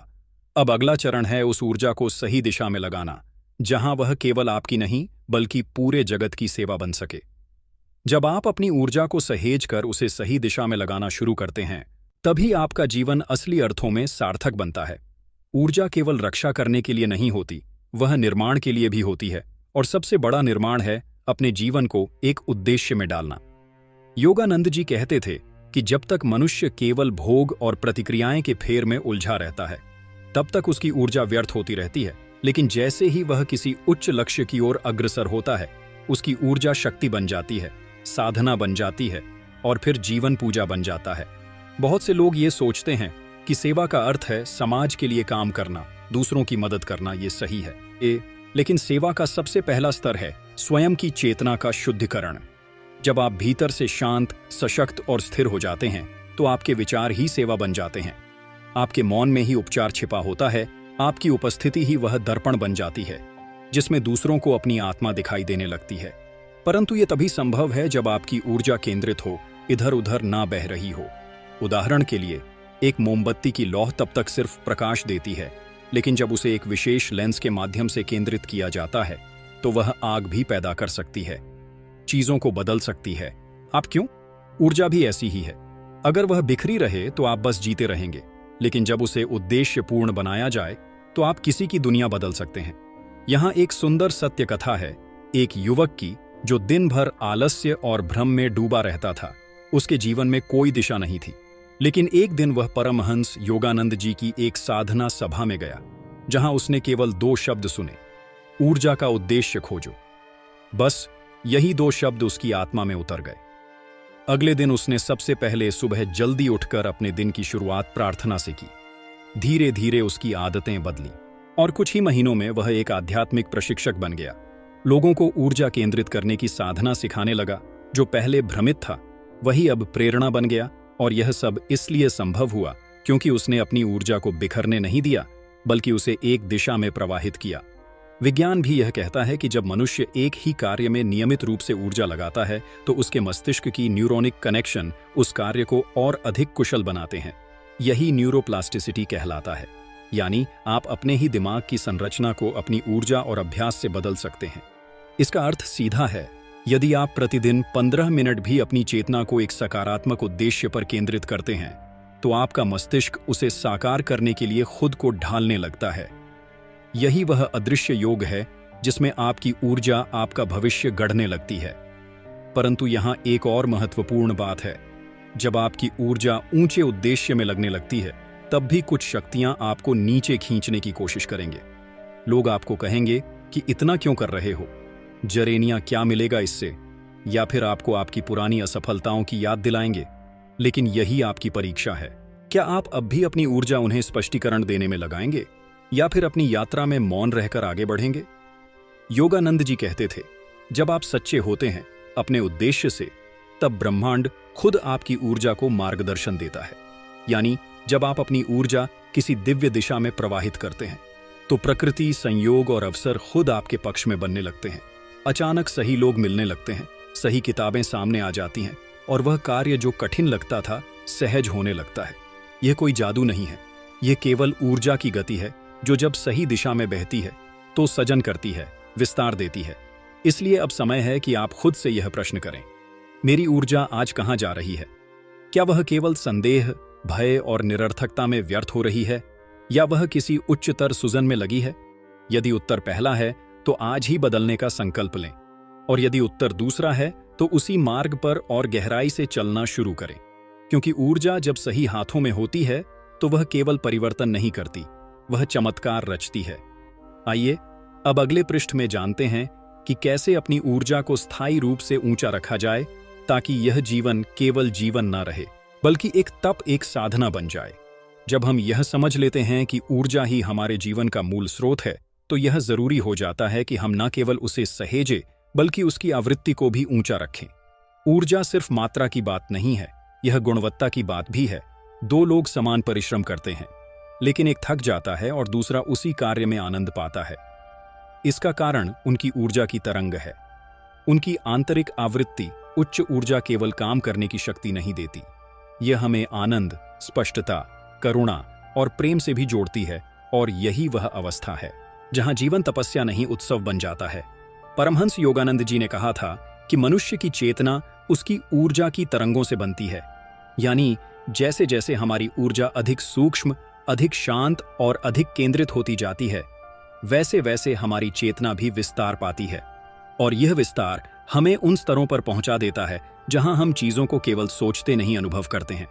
अब अगला चरण है उस ऊर्जा को सही दिशा में लगाना, जहां वह केवल आपकी नहीं बल्कि पूरे जगत की सेवा बन सके। जब आप अपनी ऊर्जा को सहेज कर उसे सही दिशा में लगाना शुरू करते हैं, तभी आपका जीवन असली अर्थों में सार्थक बनता है। ऊर्जा केवल रक्षा करने के लिए नहीं होती, वह निर्माण के लिए भी होती है। और सबसे बड़ा निर्माण है अपने जीवन को एक उद्देश्य में डालना। योगानंद जी कहते थे कि जब तक मनुष्य केवल भोग और प्रतिक्रियाएं के फेर में उलझा रहता है, तब तक उसकी ऊर्जा व्यर्थ होती रहती है। लेकिन जैसे ही वह किसी उच्च लक्ष्य की ओर अग्रसर होता है, उसकी ऊर्जा शक्ति बन जाती है, साधना बन जाती है और फिर जीवन पूजा बन जाता है। बहुत से लोग ये सोचते हैं कि सेवा का अर्थ है समाज के लिए काम करना, दूसरों की मदद करना। ये सही है, लेकिन सेवा का सबसे पहला स्तर है स्वयं की चेतना का शुद्धिकरण। जब आप भीतर से शांत, सशक्त और स्थिर हो जाते हैं, तो आपके विचार ही सेवा बन जाते हैं। आपके मौन में ही उपचार छिपा होता है, आपकी उपस्थिति ही वह दर्पण बन जाती है जिसमें दूसरों को अपनी आत्मा दिखाई देने लगती है। परंतु ये तभी संभव है जब आपकी ऊर्जा केंद्रित हो, इधर उधर ना बह रही हो। उदाहरण के लिए, एक मोमबत्ती की लौह तब तक सिर्फ प्रकाश देती है, लेकिन जब उसे एक विशेष लेंस के माध्यम से केंद्रित किया जाता है तो वह आग भी पैदा कर सकती है, चीजों को बदल सकती है। आप क्यों? ऊर्जा भी ऐसी ही है। अगर वह बिखरी रहे तो आप बस जीते रहेंगे, लेकिन जब उसे उद्देश्यपूर्ण बनाया जाए तो आप किसी की दुनिया बदल सकते हैं। यहां एक सुंदर सत्य कथा है, एक युवक की जो दिन भर आलस्य और भ्रम में डूबा रहता था। उसके जीवन में कोई दिशा नहीं थी। लेकिन एक दिन वह परमहंस योगानंद जी की एक साधना सभा में गया, जहां उसने केवल 2 शब्द सुने, ऊर्जा का उद्देश्य खोजो। बस यही 2 शब्द उसकी आत्मा में उतर गए। अगले दिन उसने सबसे पहले सुबह जल्दी उठकर अपने दिन की शुरुआत प्रार्थना से की। धीरे धीरे उसकी आदतें बदली और कुछ ही महीनों में वह एक आध्यात्मिक प्रशिक्षक बन गया। लोगों को ऊर्जा केंद्रित करने की साधना सिखाने लगा। जो पहले भ्रमित था वही अब प्रेरणा बन गया। और यह सब इसलिए संभव हुआ क्योंकि उसने अपनी ऊर्जा को बिखरने नहीं दिया, बल्कि उसे एक दिशा में प्रवाहित किया। विज्ञान भी यह कहता है कि जब मनुष्य एक ही कार्य में नियमित रूप से ऊर्जा लगाता है तो उसके मस्तिष्क की न्यूरोनिक कनेक्शन उस कार्य को और अधिक कुशल बनाते हैं। यही न्यूरोप्लास्टिसिटी कहलाता है, यानी आप अपने ही दिमाग की संरचना को अपनी ऊर्जा और अभ्यास से बदल सकते हैं। इसका अर्थ सीधा है, यदि आप प्रतिदिन 15 मिनट भी अपनी चेतना को एक सकारात्मक उद्देश्य पर केंद्रित करते हैं, तो आपका मस्तिष्क उसे साकार करने के लिए खुद को ढालने लगता है। यही वह अदृश्य योग है जिसमें आपकी ऊर्जा आपका भविष्य गढ़ने लगती है। परंतु यहाँ एक और महत्वपूर्ण बात है, जब आपकी ऊर्जा ऊंचे उद्देश्य में लगने लगती है, तब भी कुछ शक्तियां आपको नीचे खींचने की कोशिश करेंगे। लोग आपको कहेंगे कि इतना क्यों कर रहे हो, जरेनिया क्या मिलेगा इससे, या फिर आपको आपकी पुरानी असफलताओं की याद दिलाएंगे। लेकिन यही आपकी परीक्षा है। क्या आप अब भी अपनी ऊर्जा उन्हें स्पष्टीकरण देने में लगाएंगे या फिर अपनी यात्रा में मौन रहकर आगे बढ़ेंगे? योगानंद जी कहते थे, जब आप सच्चे होते हैं अपने उद्देश्य से, तब ब्रह्मांड खुद आपकी ऊर्जा को मार्गदर्शन देता है। यानी जब आप अपनी ऊर्जा किसी दिव्य दिशा में प्रवाहित करते हैं, तो प्रकृति, संयोग और अवसर खुद आपके पक्ष में बनने लगते हैं। अचानक सही लोग मिलने लगते हैं, सही किताबें सामने आ जाती हैं और वह कार्य जो कठिन लगता था सहज होने लगता है। यह कोई जादू नहीं है, यह केवल ऊर्जा की गति है जो जब सही दिशा में बहती है तो सजन करती है, विस्तार देती है। इसलिए अब समय है कि आप खुद से यह प्रश्न करें, मेरी ऊर्जा आज कहाँ जा रही है? क्या वह केवल संदेह, भय और निरर्थकता में व्यर्थ हो रही है, या वह किसी उच्चतर सुजन में लगी है? यदि उत्तर पहला है तो आज ही बदलने का संकल्प लें, और यदि उत्तर दूसरा है तो उसी मार्ग पर और गहराई से चलना शुरू करें। क्योंकि ऊर्जा जब सही हाथों में होती है तो वह केवल परिवर्तन नहीं करती, वह चमत्कार रचती है। आइए अब अगले पृष्ठ में जानते हैं कि कैसे अपनी ऊर्जा को स्थायी रूप से ऊंचा रखा जाए ताकि यह जीवन केवल जीवन न रहे बल्कि एक तप, एक साधना बन जाए। जब हम यह समझ लेते हैं कि ऊर्जा ही हमारे जीवन का मूल स्रोत है, तो यह जरूरी हो जाता है कि हम न केवल उसे सहेजें बल्कि उसकी आवृत्ति को भी ऊंचा रखें। ऊर्जा सिर्फ मात्रा की बात नहीं है, यह गुणवत्ता की बात भी है। दो लोग समान परिश्रम करते हैं, लेकिन एक थक जाता है और दूसरा उसी कार्य में आनंद पाता है। इसका कारण उनकी ऊर्जा की तरंग है। उनकी आंतरिक आवृत्ति, उच्च ऊर्जा, केवल काम करने की शक्ति नहीं देती, यह हमें आनंद, स्पष्टता, करुणा और प्रेम से भी जोड़ती है। और यही वह अवस्था है जहां जीवन तपस्या नहीं, उत्सव बन जाता है। परमहंस योगानंद जी ने कहा था कि मनुष्य की चेतना उसकी ऊर्जा की तरंगों से बनती है। यानी जैसे जैसे हमारी ऊर्जा अधिक सूक्ष्म, अधिक शांत और अधिक केंद्रित होती जाती है, वैसे वैसे हमारी चेतना भी विस्तार पाती है। और यह विस्तार हमें उन स्तरों पर पहुंचा देता है जहां हम चीजों को केवल सोचते नहीं, अनुभव करते हैं।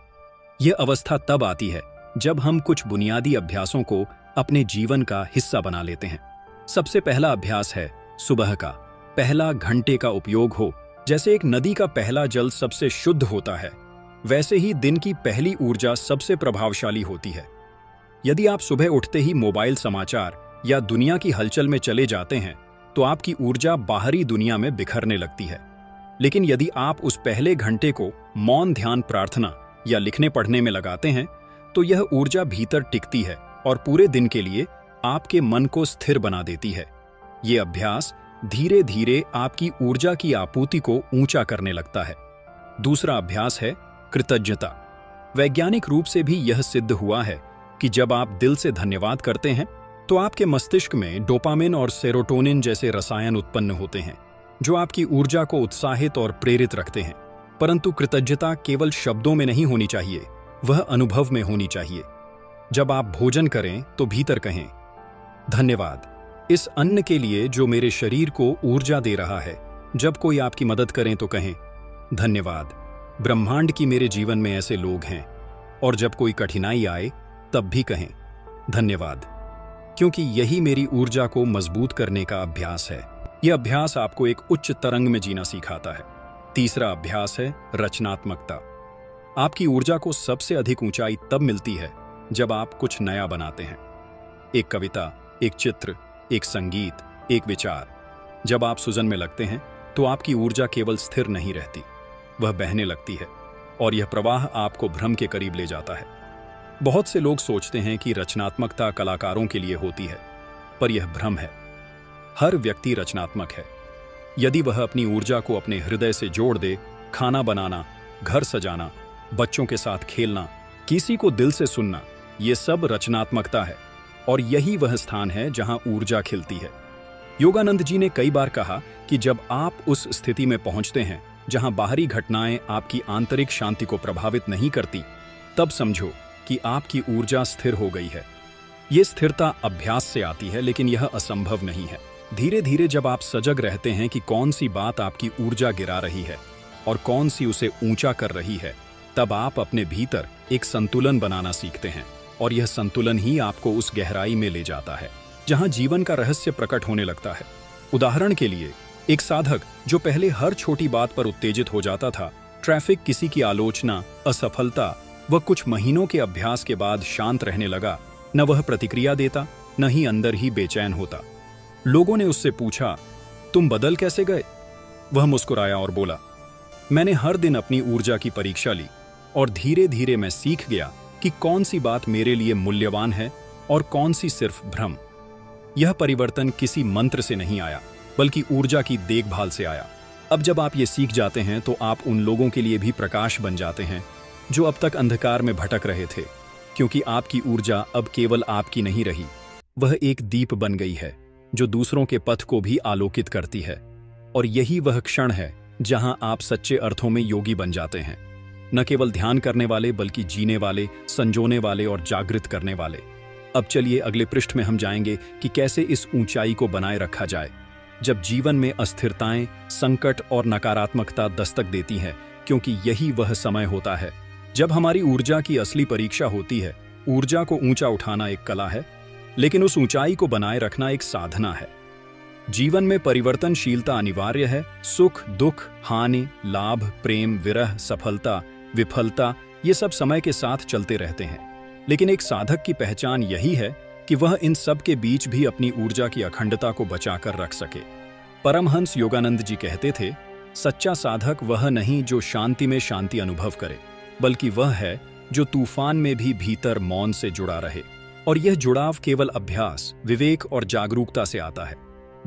यह अवस्था तब आती है जब हम कुछ बुनियादी अभ्यासों को अपने जीवन का हिस्सा बना लेते हैं। सबसे पहला अभ्यास है सुबह का पहला घंटे का उपयोग हो। जैसे एक नदी का पहला जल सबसे शुद्ध होता है, वैसे ही दिन की पहली ऊर्जा सबसे प्रभावशाली होती है। यदि आप सुबह उठते ही मोबाइल, समाचार या दुनिया की हलचल में चले जाते हैं, तो आपकी ऊर्जा बाहरी दुनिया में बिखरने लगती है। लेकिन यदि आप उस पहले घंटे को मौन, ध्यान, प्रार्थना या लिखने पढ़ने में लगाते हैं, तो यह ऊर्जा भीतर टिकती है और पूरे दिन के लिए आपके मन को स्थिर बना देती है। ये अभ्यास धीरे धीरे आपकी ऊर्जा की आपूर्ति को ऊंचा करने लगता है। दूसरा अभ्यास है कृतज्ञता। वैज्ञानिक रूप से भी यह सिद्ध हुआ है कि जब आप दिल से धन्यवाद करते हैं, तो आपके मस्तिष्क में डोपामिन और सेरोटोनिन जैसे रसायन उत्पन्न होते हैं, जो आपकी ऊर्जा को उत्साहित और प्रेरित रखते हैं। परंतु कृतज्ञता केवल शब्दों में नहीं होनी चाहिए, वह अनुभव में होनी चाहिए। जब आप भोजन करें तो भीतर कहें, धन्यवाद इस अन्न के लिए जो मेरे शरीर को ऊर्जा दे रहा है। जब कोई आपकी मदद करें तो कहें, धन्यवाद ब्रह्मांड की मेरे जीवन में ऐसे लोग हैं। और जब कोई कठिनाई आए तब भी कहें, धन्यवाद, क्योंकि यही मेरी ऊर्जा को मजबूत करने का अभ्यास है। यह अभ्यास आपको एक उच्च तरंग में जीना सिखाता है। तीसरा अभ्यास है रचनात्मकता। आपकी ऊर्जा को सबसे अधिक ऊंचाई तब मिलती है जब आप कुछ नया बनाते हैं। एक कविता, एक चित्र, एक संगीत, एक विचार। जब आप सृजन में लगते हैं तो आपकी ऊर्जा केवल स्थिर नहीं रहती, वह बहने लगती है और यह प्रवाह आपको भ्रम के करीब ले जाता है। बहुत से लोग सोचते हैं कि रचनात्मकता कलाकारों के लिए होती है, पर यह भ्रम है। हर व्यक्ति रचनात्मक है यदि वह अपनी ऊर्जा को अपने हृदय से जोड़ दे। खाना बनाना, घर सजाना, बच्चों के साथ खेलना, किसी को दिल से सुनना, ये सब रचनात्मकता है। और यही वह स्थान है जहां ऊर्जा खिलती है। योगानंद जी ने कई बार कहा कि जब आप उस स्थिति में पहुंचते हैं जहां बाहरी घटनाएं आपकी आंतरिक शांति को प्रभावित नहीं करती, तब समझो कि आपकी ऊर्जा स्थिर हो गई है। ये स्थिरता अभ्यास से आती है, लेकिन यह असंभव नहीं है। धीरे धीरे जब आप सजग रहते हैं कि कौन सी बात आपकी ऊर्जा गिरा रही है और कौन सी उसे ऊंचा कर रही है, तब आप अपने भीतर एक संतुलन बनाना सीखते हैं। और यह संतुलन ही आपको उस गहराई में ले जाता है जहां जीवन का रहस्य प्रकट होने लगता है। उदाहरण के लिए, एक साधक जो पहले हर छोटी बात पर उत्तेजित हो जाता था, ट्रैफिक, किसी की आलोचना, असफलता, वह कुछ महीनों के अभ्यास के बाद शांत रहने लगा। न वह प्रतिक्रिया देता, न ही अंदर ही बेचैन होता। लोगों ने उससे पूछा, तुम बदल कैसे गए? वह मुस्कुराया और बोला, मैंने हर दिन अपनी ऊर्जा की परीक्षा ली और धीरे धीरे मैं सीख गया कि कौन सी बात मेरे लिए मूल्यवान है और कौन सी सिर्फ भ्रम। यह परिवर्तन किसी मंत्र से नहीं आया, बल्कि ऊर्जा की देखभाल से आया। अब जब आप ये सीख जाते हैं तो आप उन लोगों के लिए भी प्रकाश बन जाते हैं जो अब तक अंधकार में भटक रहे थे, क्योंकि आपकी ऊर्जा अब केवल आपकी नहीं रही, वह एक दीप बन गई है जो दूसरों के पथ को भी आलोकित करती है। और यही वह क्षण है जहां आप सच्चे अर्थों में योगी बन जाते हैं, न केवल ध्यान करने वाले बल्कि जीने वाले, संजोने वाले और जागृत करने वाले। अब चलिए अगले पृष्ठ में हम जाएंगे कि कैसे इस ऊंचाई को बनाए रखा जाए जब जीवन में अस्थिरताएं, संकट और नकारात्मकता दस्तक देती हैं, क्योंकि यही वह समय होता है जब हमारी ऊर्जा की असली परीक्षा होती है। ऊर्जा को ऊंचा उठाना एक कला है, लेकिन उस ऊंचाई को बनाए रखना एक साधना है। जीवन में परिवर्तनशीलता अनिवार्य है। सुख, दुख, हानि, लाभ, प्रेम, विरह, सफलता, विफलता, ये सब समय के साथ चलते रहते हैं। लेकिन एक साधक की पहचान यही है कि वह इन सब के बीच भी अपनी ऊर्जा की अखंडता को बचाकर रख सके। परमहंस योगानंद जी कहते थे, सच्चा साधक वह नहीं जो शांति में शांति अनुभव करे, बल्कि वह है जो तूफान में भी भीतर मौन से जुड़ा रहे। और यह जुड़ाव केवल अभ्यास, विवेक और जागरूकता से आता है।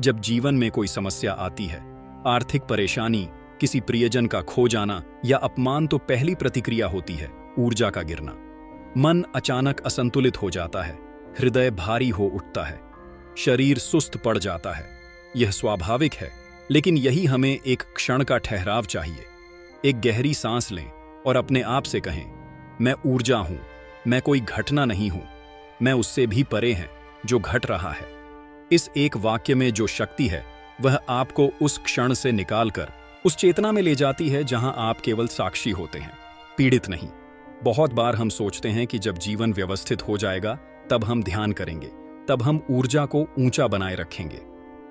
जब जीवन में कोई समस्या आती है, आर्थिक परेशानी, किसी प्रियजन का खो जाना या अपमान, तो पहली प्रतिक्रिया होती है ऊर्जा का गिरना। मन अचानक असंतुलित हो जाता है, हृदय भारी हो उठता है, शरीर सुस्त पड़ जाता है। यह स्वाभाविक है, लेकिन यही हमें एक क्षण का ठहराव चाहिए। एक गहरी सांस लें और अपने आप से कहें, मैं ऊर्जा हूं, मैं कोई घटना नहीं हूं, मैं उससे भी परे हैं जो घट रहा है। इस एक वाक्य में जो शक्ति है, वह आपको उस क्षण से निकालकर उस चेतना में ले जाती है जहां आप केवल साक्षी होते हैं, पीड़ित नहीं। बहुत बार हम सोचते हैं कि जब जीवन व्यवस्थित हो जाएगा तब हम ध्यान करेंगे, तब हम ऊर्जा को ऊंचा बनाए रखेंगे।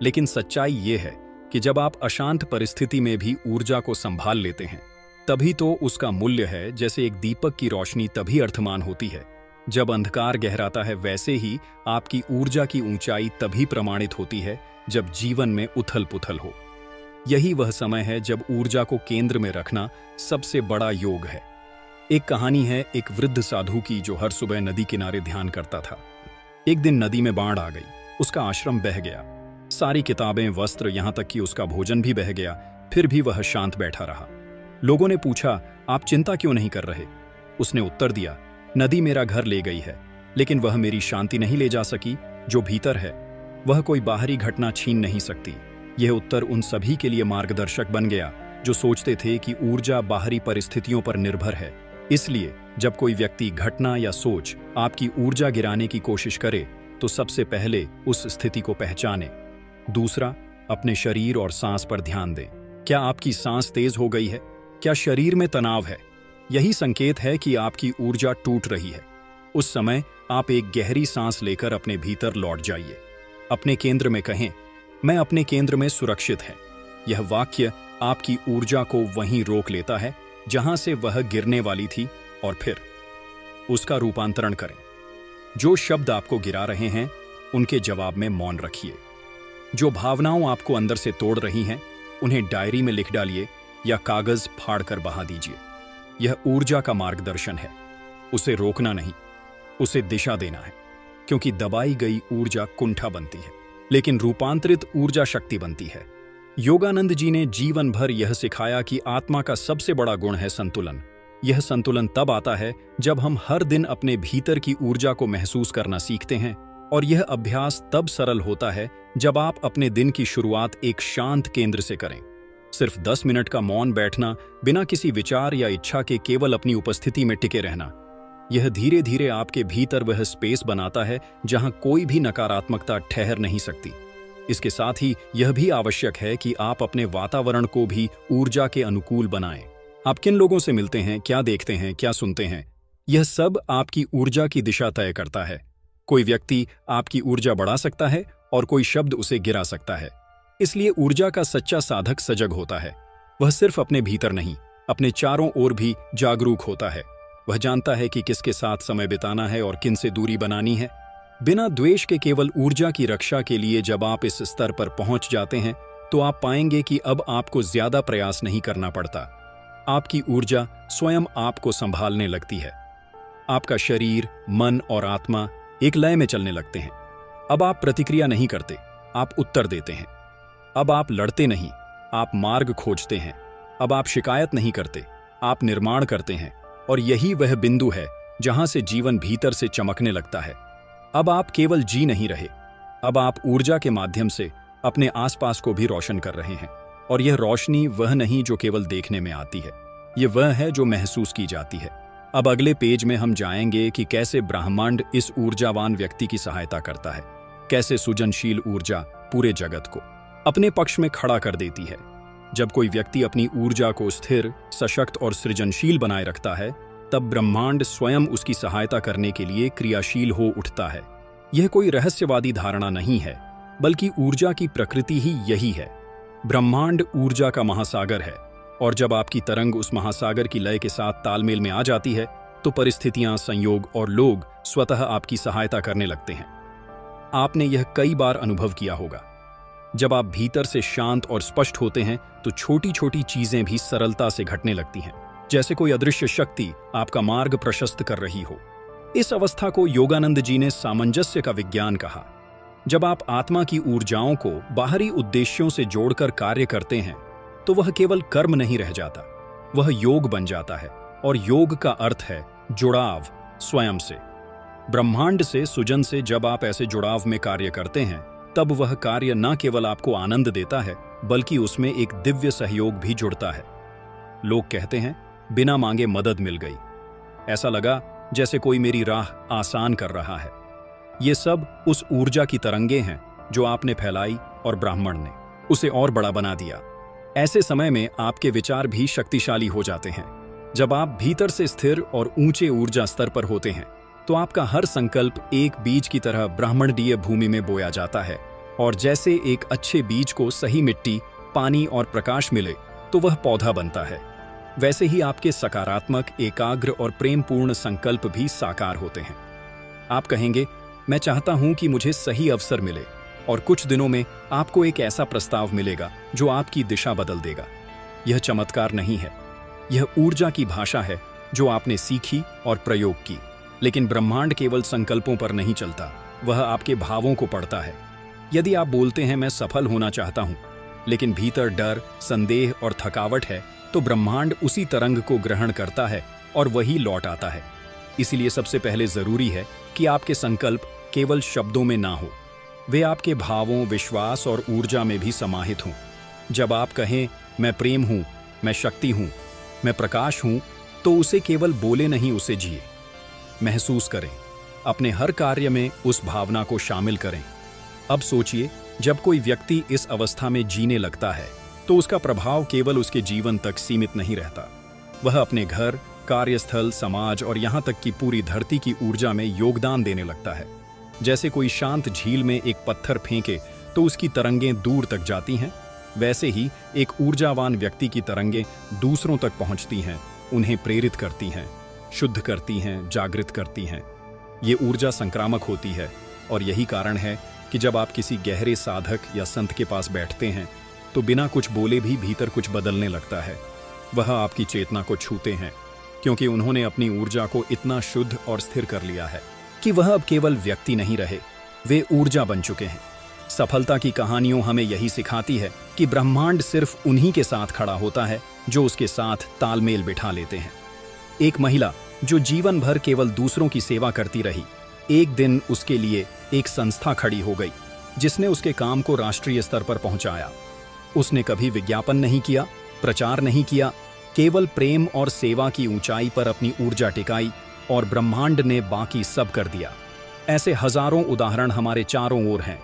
लेकिन सच्चाई ये है कि जब आप अशांत परिस्थिति में भी ऊर्जा को संभाल लेते हैं, तभी तो उसका मूल्य है। जैसे एक दीपक की रोशनी तभी अर्थमान होती है जब अंधकार गहराता है, वैसे ही आपकी ऊर्जा की ऊंचाई तभी प्रमाणित होती है जब जीवन में उथल पुथल हो। यही वह समय है जब ऊर्जा को केंद्र में रखना सबसे बड़ा योग है। एक कहानी है एक वृद्ध साधु की जो हर सुबह नदी किनारे ध्यान करता था। एक दिन नदी में बाढ़ आ गई, उसका आश्रम बह गया, सारी किताबें, वस्त्र, यहां तक कि उसका भोजन भी बह गया। फिर भी वह शांत बैठा रहा। लोगों ने पूछा, आप चिंता क्यों नहीं कर रहे? उसने उत्तर दिया, नदी मेरा घर ले गई है, लेकिन वह मेरी शांति नहीं ले जा सकी। जो भीतर है वह कोई बाहरी घटना छीन नहीं सकती। यह उत्तर उन सभी के लिए मार्गदर्शक बन गया जो सोचते थे कि ऊर्जा बाहरी परिस्थितियों पर निर्भर है। इसलिए जब कोई व्यक्ति, घटना या सोच आपकी ऊर्जा गिराने की कोशिश करे, तो सबसे पहले उस स्थिति को पहचाने। दूसरा, अपने शरीर और सांस पर ध्यान दें। क्या आपकी सांस तेज हो गई है? क्या शरीर में तनाव है? यही संकेत है कि आपकी ऊर्जा टूट रही है। उस समय आप एक गहरी सांस लेकर अपने भीतर लौट जाइए। अपने केंद्र में कहें, मैं अपने केंद्र में सुरक्षित है। यह वाक्य आपकी ऊर्जा को वहीं रोक लेता है जहां से वह गिरने वाली थी, और फिर उसका रूपांतरण करें। जो शब्द आपको गिरा रहे हैं, उनके जवाब में मौन रखिए। जो भावनाओं आपको अंदर से तोड़ रही हैं, उन्हें डायरी में लिख डालिए या कागज फाड़ कर बहा दीजिए। यह ऊर्जा का मार्गदर्शन है, उसे रोकना नहीं, उसे दिशा देना है। क्योंकि दबाई गई ऊर्जा कुंठा बनती है, लेकिन रूपांतरित ऊर्जा शक्ति बनती है। योगानंद जी ने जीवन भर यह सिखाया कि आत्मा का सबसे बड़ा गुण है संतुलन। यह संतुलन तब आता है जब हम हर दिन अपने भीतर की ऊर्जा को महसूस करना सीखते हैं, और यह अभ्यास तब सरल होता है जब आप अपने दिन की शुरुआत एक शांत केंद्र से करें। सिर्फ 10 मिनट का मौन बैठना, बिना किसी विचार या इच्छा के केवल अपनी उपस्थिति में टिके रहना, यह धीरे धीरे आपके भीतर वह स्पेस बनाता है जहां कोई भी नकारात्मकता ठहर नहीं सकती। इसके साथ ही यह भी आवश्यक है कि आप अपने वातावरण को भी ऊर्जा के अनुकूल बनाएं। आप किन लोगों से मिलते हैं, क्या देखते हैं, क्या सुनते हैं, यह सब आपकी ऊर्जा की दिशा तय करता है। कोई व्यक्ति आपकी ऊर्जा बढ़ा सकता है और कोई शब्द उसे गिरा सकता है। इसलिए ऊर्जा का सच्चा साधक सजग होता है। वह सिर्फ अपने भीतर नहीं, अपने चारों ओर भी जागरूक होता है। वह जानता है कि किसके साथ समय बिताना है और किन से दूरी बनानी है। बिना द्वेष के केवल ऊर्जा की रक्षा के लिए जब आप इस स्तर पर पहुंच जाते हैं, तो आप पाएंगे कि अब आपको ज्यादा प्रयास नहीं करना पड़ता। आपकी ऊर्जा स्वयं आपको संभालने लगती है। आपका शरीर, मन और आत्मा एक लय में चलने लगते हैं। अब आप प्रतिक्रिया नहीं करते, आप उत्तर देते हैं। अब आप लड़ते नहीं, आप मार्ग खोजते हैं। अब आप शिकायत नहीं करते, आप निर्माण करते हैं। और यही वह बिंदु है जहां से जीवन भीतर से चमकने लगता है। अब आप केवल जी नहीं रहे, अब आप ऊर्जा के माध्यम से अपने आसपास को भी रोशन कर रहे हैं। और यह रोशनी वह नहीं जो केवल देखने में आती है, यह वह है जो महसूस की जाती है। अब अगले पेज में हम जाएंगे कि कैसे ब्रह्मांड इस ऊर्जावान व्यक्ति की सहायता करता है, कैसे सृजनशील ऊर्जा पूरे जगत को अपने पक्ष में खड़ा कर देती है। जब कोई व्यक्ति अपनी ऊर्जा को स्थिर, सशक्त और सृजनशील बनाए रखता है, तब ब्रह्मांड स्वयं उसकी सहायता करने के लिए क्रियाशील हो उठता है। यह कोई रहस्यवादी धारणा नहीं है, बल्कि ऊर्जा की प्रकृति ही यही है। ब्रह्मांड ऊर्जा का महासागर है, और जब आपकी तरंग उस महासागर की लय के साथ तालमेल में आ जाती है तो परिस्थितियां, संयोग और लोग स्वतः आपकी सहायता करने लगते हैं। आपने यह कई बार अनुभव किया होगा। जब आप भीतर से शांत और स्पष्ट होते हैं तो छोटी छोटी चीजें भी सरलता से घटने लगती हैं, जैसे कोई अदृश्य शक्ति आपका मार्ग प्रशस्त कर रही हो। इस अवस्था को योगानंद जी ने सामंजस्य का विज्ञान कहा। जब आप आत्मा की ऊर्जाओं को बाहरी उद्देश्यों से जोड़कर कार्य करते हैं तो वह केवल कर्म नहीं रह जाता, वह योग बन जाता है। और योग का अर्थ है जुड़ाव स्वयं से, ब्रह्मांड से, सुजन से। जब आप ऐसे जुड़ाव में कार्य करते हैं तब वह कार्य न केवल आपको आनंद देता है बल्कि उसमें एक दिव्य सहयोग भी जुड़ता है। लोग कहते हैं बिना मांगे मदद मिल गई, ऐसा लगा जैसे कोई मेरी राह आसान कर रहा है। ये सब उस ऊर्जा की तरंगे हैं जो आपने फैलाई और ब्राह्मण ने उसे और बड़ा बना दिया। ऐसे समय में आपके विचार भी शक्तिशाली हो जाते हैं। जब आप भीतर से स्थिर और ऊंचे ऊर्जा स्तर पर होते हैं तो आपका हर संकल्प एक बीज की तरह ब्राह्मणीय भूमि में बोया जाता है, और जैसे एक अच्छे बीज को सही मिट्टी, पानी और प्रकाश मिले तो वह पौधा बनता है, वैसे ही आपके सकारात्मक, एकाग्र और प्रेमपूर्ण संकल्प भी साकार होते हैं। आप कहेंगे, मैं चाहता हूं कि मुझे सही अवसर मिले, और कुछ दिनों में आपको एक ऐसा प्रस्ताव मिलेगा जो आपकी दिशा बदल देगा। यह चमत्कार नहीं है, यह ऊर्जा की भाषा है जो आपने सीखी और प्रयोग की। लेकिन ब्रह्मांड केवल संकल्पों पर नहीं चलता, वह आपके भावों को पढ़ता है। यदि आप बोलते हैं मैं सफल होना चाहता हूं, लेकिन भीतर डर, संदेह और थकावट है, तो ब्रह्मांड उसी तरंग को ग्रहण करता है और वही लौट आता है। इसलिए सबसे पहले जरूरी है कि आपके संकल्प केवल शब्दों में ना हो, वे आपके भावों, विश्वास और ऊर्जा में भी समाहित हों। जब आप कहें मैं प्रेम हूं, मैं शक्ति हूं, मैं प्रकाश हूं, तो उसे केवल बोले नहीं, उसे जिए, महसूस करें, अपने हर कार्य में उस भावना को शामिल करें। अब सोचिए, जब कोई व्यक्ति इस अवस्था में जीने लगता है तो उसका प्रभाव केवल उसके जीवन तक सीमित नहीं रहता, वह अपने घर, कार्यस्थल, समाज और यहाँ तक कि पूरी धरती की ऊर्जा में योगदान देने लगता है। जैसे कोई शांत झील में एक पत्थर फेंके तो उसकी तरंगें दूर तक जाती हैं, वैसे ही एक ऊर्जावान व्यक्ति की तरंगें दूसरों तक पहुंचती हैं, उन्हें प्रेरित करती हैं, शुद्ध करती हैं, जागृत करती हैं। ये ऊर्जा संक्रामक होती है, और यही कारण है कि जब आप किसी गहरे साधक या संत के पास बैठते हैं तो बिना कुछ बोले भी भीतर कुछ बदलने लगता है। वह आपकी चेतना को छूते हैं, क्योंकि उन्होंने अपनी ऊर्जा को इतना शुद्ध और स्थिर कर लिया है कि वह अब केवल व्यक्ति नहीं रहे, वे ऊर्जा बन चुके हैं। सफलता की कहानियों हमें यही सिखाती है कि ब्रह्मांड सिर्फ उन्हीं के साथ खड़ा होता है जो उसके साथ तालमेल बिठा लेते हैं। एक महिला जो जीवन भर केवल दूसरों की सेवा करती रही, एक दिन उसके लिए एक संस्था खड़ी हो गई जिसने उसके काम को राष्ट्रीय स्तर पर पहुंचाया। उसने कभी विज्ञापन नहीं किया, प्रचार नहीं किया, केवल प्रेम और सेवा की ऊंचाई पर अपनी ऊर्जा टिकाई, और ब्रह्मांड ने बाकी सब कर दिया। ऐसे हजारों उदाहरण हमारे चारों ओर हैं।